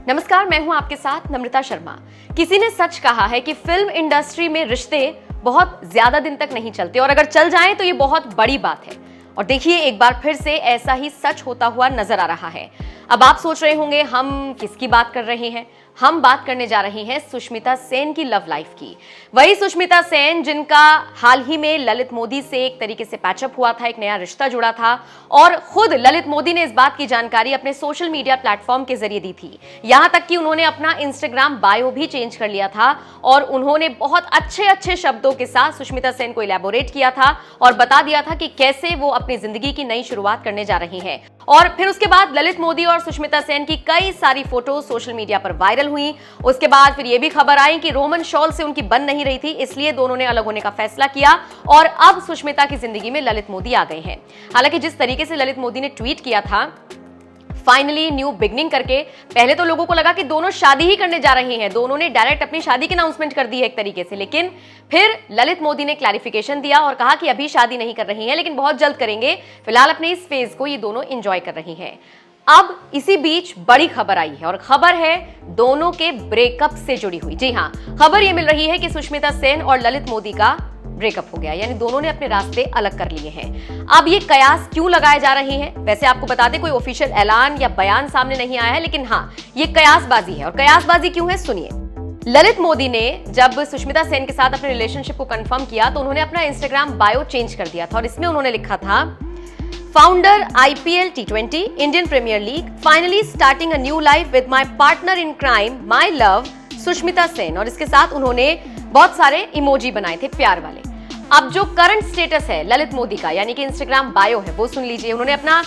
नमस्कार, मैं हूं आपके साथ नम्रता शर्मा। किसी ने सच कहा है कि फिल्म इंडस्ट्री में रिश्ते बहुत ज्यादा दिन तक नहीं चलते और अगर चल जाएं तो ये बहुत बड़ी बात है। और देखिए, एक बार फिर से ऐसा ही सच होता हुआ नजर आ रहा है। अब आप सोच रहे होंगे हम किसकी बात कर रहे हैं। हम बात करने जा रहे हैं सुष्मिता सेन की लव लाइफ की। वही सुष्मिता सेन जिनका हाल ही में ललित मोदी से एक तरीके से पैचअप हुआ था, एक नया रिश्ता जुड़ा था और खुद ललित मोदी ने इस बात की जानकारी अपने सोशल मीडिया प्लेटफॉर्म के जरिए दी थी। यहां तक कि उन्होंने अपना इंस्टाग्राम बायो भी चेंज कर लिया था और उन्होंने बहुत अच्छे शब्दों के साथ सुष्मिता सेन को इलैबोरेट किया था और बता दिया था कि कैसे वो अपनी जिंदगी की नई शुरुआत करने जा रही हैं। और फिर उसके बाद ललित मोदी और सुष्मिता सेन की कई सारी फोटो सोशल मीडिया पर वायरल हुई। उसके बाद फिर यह भी खबर आई कि रोमन शॉल से उनकी बन नहीं रही थी, इसलिए दोनों ने अलग होने का फैसला किया और अब सुष्मिता की जिंदगी में ललित मोदी आ गए हैं। हालांकि जिस तरीके से ललित मोदी ने ट्वीट किया था फाइनली न्यू बिगनिंग करके, पहले तो लोगों को लगा कि दोनों शादी ही करने जा रही हैं। दोनों ने डायरेक्ट अपनी शादी की अनाउंसमेंट कर दी है एक तरीके से, लेकिन फिर ललित मोदी ने क्लैरिफिकेशन दिया और कहा कि अभी शादी नहीं कर रही हैं, लेकिन बहुत जल्द करेंगे। फिलहाल अपने इस फेज को ये दोनों एंजॉय कर रही हैं। अब इसी बीच बड़ी खबर आई है और खबर है दोनों के ब्रेकअप से जुड़ी हुई। जी हां, खबर ये मिल रही है कि सुष्मिता सेन और ललित मोदी का ब्रेकअप हो गया, यानी दोनों ने अपने रास्ते अलग कर लिए हैं। अब ये कयास क्यों लगाए जा रहे हैं? वैसे आपको बता दें, कोई ऑफिशियल ऐलान या बयान सामने नहीं आया है, लेकिन हाँ, ये कयासबाजी है। और कयासबाजी क्यों है, सुनिए। ललित मोदी ने जब सुष्मिता सेन के साथ अपने रिलेशनशिप को कंफर्म किया तो उन्होंने अपना इंस्टाग्राम बायो चेंज कर दिया था और इसमें उन्होंने लिखा था, founder IPL T20 Indian Premier League, finally starting a new life with my partner in crime my love Sushmita Sen. और इसके साथ उन्होंने बहुत सारे इमोजी बनाए थे प्यार वाले। अब जो करंट स्टेटस है ललित मोदी का, यानी कि इंस्टाग्राम बायो है, वो सुन लीजिए। उन्होंने अपना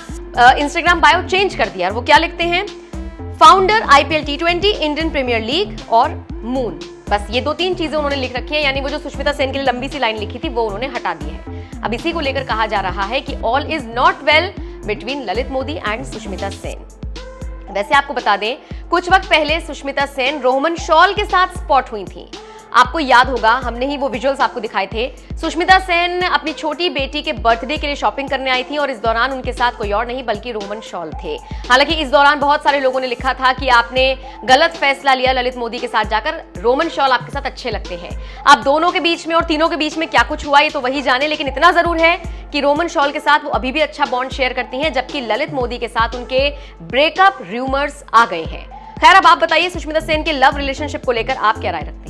इंस्टाग्राम बायो चेंज कर दिया और वो क्या लिखते हैं, founder IPL T20 Indian Premier League और मून। बस ये 2-3 चीजें उन्होंने लिख रखी है, यानी वो जो सुष्मिता सेन के लिए लंबी सी लाइन लिखी थी वो उन्होंने हटा दी है। अब इसी को लेकर कहा जा रहा है कि all is not well between Lalit Modi and Sushmita Sen. वैसे आपको बता दें, कुछ वक्त पहले सुष्मिता सेन रोहमन शॉल के साथ स्पॉट हुई थी। आपको याद होगा, हमने ही वो विजुअल्स आपको दिखाए थे। सुष्मिता सेन अपनी छोटी बेटी के बर्थडे के लिए शॉपिंग करने आई थी और इस दौरान उनके साथ कोई और नहीं बल्कि रोमन शॉल थे। हालांकि इस दौरान बहुत सारे लोगों ने लिखा था कि आपने गलत फैसला लिया ललित मोदी के साथ जाकर, रोमन शॉल आपके साथ अच्छे लगते हैं। अब दोनों के बीच में और तीनों के बीच में क्या कुछ हुआ ये तो वही जाने, लेकिन इतना जरूर है कि रोमन शॉल के साथ वो अभी भी अच्छा बॉन्ड शेयर करती हैं, जबकि ललित मोदी के साथ उनके ब्रेकअप रूमर्स आ गए हैं। खैर, अब आप बताइए सुष्मिता सेन के लव रिलेशनशिप को लेकर आप क्या राय रखते हैं?